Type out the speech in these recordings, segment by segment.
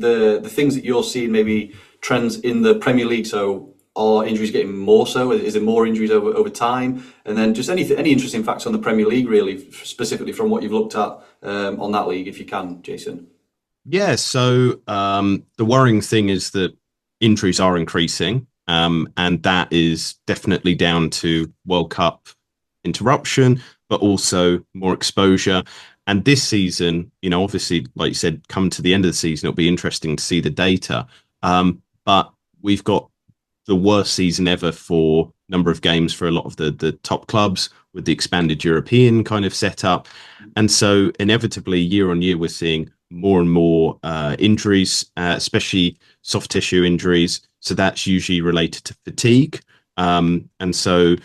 the things that you're seeing, maybe trends in the Premier League. So are injuries getting more so? Is there more injuries over time? And then just any interesting facts on the Premier League, really, specifically from what you've looked at on that league, if you can, Jason. Yeah, so the worrying thing is that injuries are increasing, and that is definitely down to World Cup interruption, but also more exposure. And this season, obviously, like you said, come to the end of the season, it'll be interesting to see the data. But we've got the worst season ever for number of games for a lot of the top clubs with the expanded European kind of setup. And so inevitably, year on year, we're seeing more and more injuries, especially soft tissue injuries. So that's usually related to fatigue. And so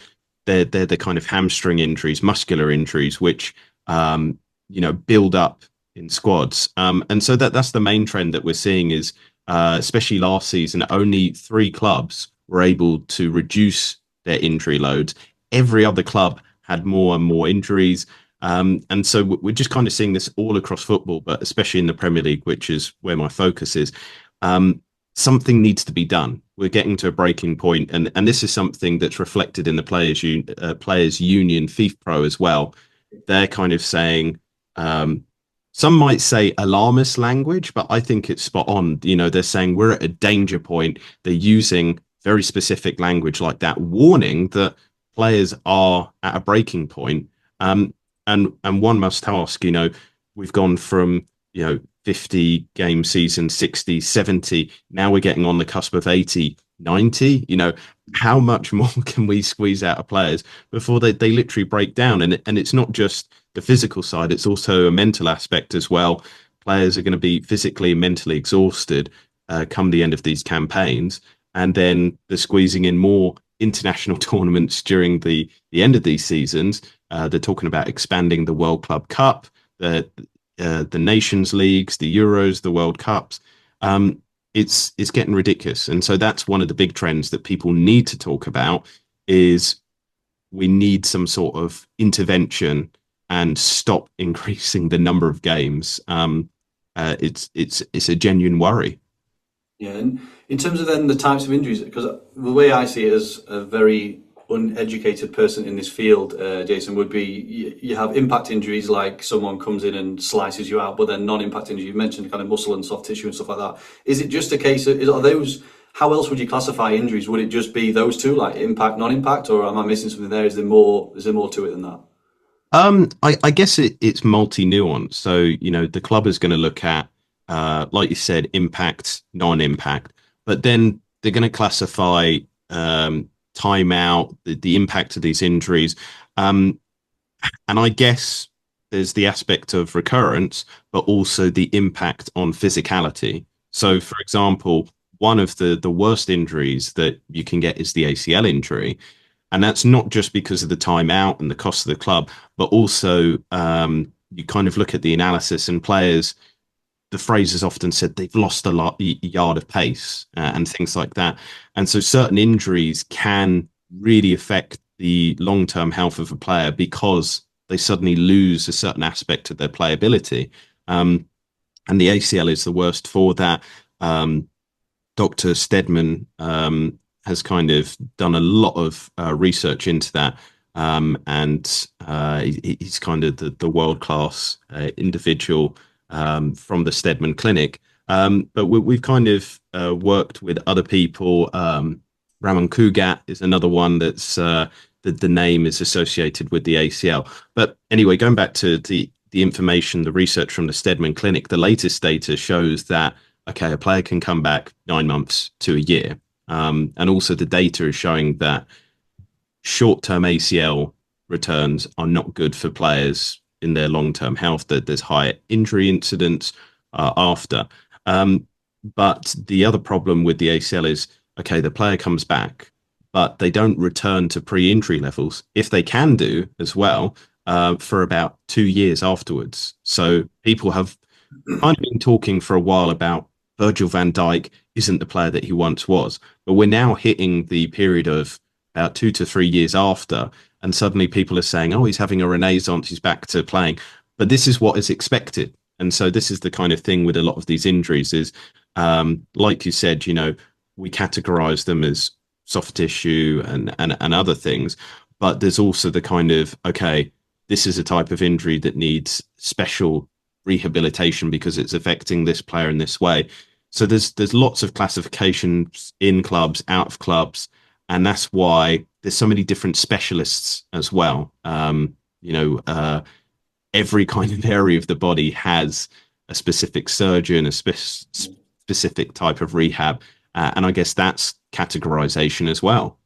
they're the kind of hamstring injuries, muscular injuries, which build up in squads. And so that's the main trend that we're seeing is, especially last season, only 3 clubs were able to reduce their injury loads. Every other club had more and more injuries. And so we're just kind of seeing this all across football, but especially in the Premier League, which is where my focus is. Something needs to be done. We're getting to a breaking point, and this is something that's reflected in the Players Union, FIFPro as well. They're kind of saying, some might say alarmist language, but I think it's spot on. They're saying we're at a danger point. They're using very specific language like that, warning that players are at a breaking point. And one must ask, we've gone from, 50 game season, 60, 70. Now we're getting on the cusp of 80, 90. How much more can we squeeze out of players before they literally break down? And it's not just the physical side, it's also a mental aspect as well. Players are going to be physically and mentally exhausted come the end of these campaigns. And then they're squeezing in more international tournaments during the end of these seasons. They're talking about expanding the World Club Cup, the Nations Leagues, the Euros, the World Cups. It's getting ridiculous, and so that's one of the big trends that people need to talk about. Is we need some sort of intervention and stop increasing the number of games. It's a genuine worry. Yeah, and in terms of then the types of injuries, because the way I see it as a very uneducated person in this field, Jason, would be you have impact injuries like someone comes in and slices you out, but then non-impact injuries, you mentioned kind of muscle and soft tissue and stuff like that. Is it just a case of, are those, how else would you classify injuries? Would it just be those two, like impact, non-impact, or am I missing something there? Is there more to it than that? I guess it's multi-nuanced. So, the club is going to look at, like you said, impact, non-impact, but then they're going to classify timeout, the impact of these injuries. And I guess there's the aspect of recurrence, but also the impact on physicality. So, for example, one of the worst injuries that you can get is the ACL injury. And that's not just because of the timeout and the cost of the club, but also you kind of look at the analysis and players. The phrase is often said they've lost yard of pace and things like that. And so certain injuries can really affect the long-term health of a player because they suddenly lose a certain aspect of their playability. And the ACL is the worst for that. Dr. Stedman has kind of done a lot of research into that. And he's kind of the world-class individual from the Stedman Clinic. But we've kind of worked with other people. Ramon Kugat is another one that's the name is associated with the ACL. But anyway, going back to the information, the research from the Stedman Clinic, the latest data shows that, okay, a player can come back 9 months to a year. And also the data is showing that short-term ACL returns are not good for players in their long-term health, that there's higher injury incidence after. But the other problem with the ACL is, okay, the player comes back, but they don't return to pre-injury levels, if they can do as well, for about 2 years afterwards. So people have kind of been talking for a while about Virgil van Dijk isn't the player that he once was, but we're now hitting the period of about 2 to 3 years after, and suddenly people are saying, oh, he's having a renaissance, he's back to playing. But this is what is expected. And so this is the kind of thing with a lot of these injuries is Like you said, we categorize them as soft tissue and other things, but there's also the kind of, okay, this is a type of injury that needs special rehabilitation because it's affecting this player in this way. So there's lots of classifications in clubs, out of clubs, and that's why there's so many different specialists as well. Every kind of area of the body has a specific surgeon, a specific type of rehab, and I guess that's categorization as well.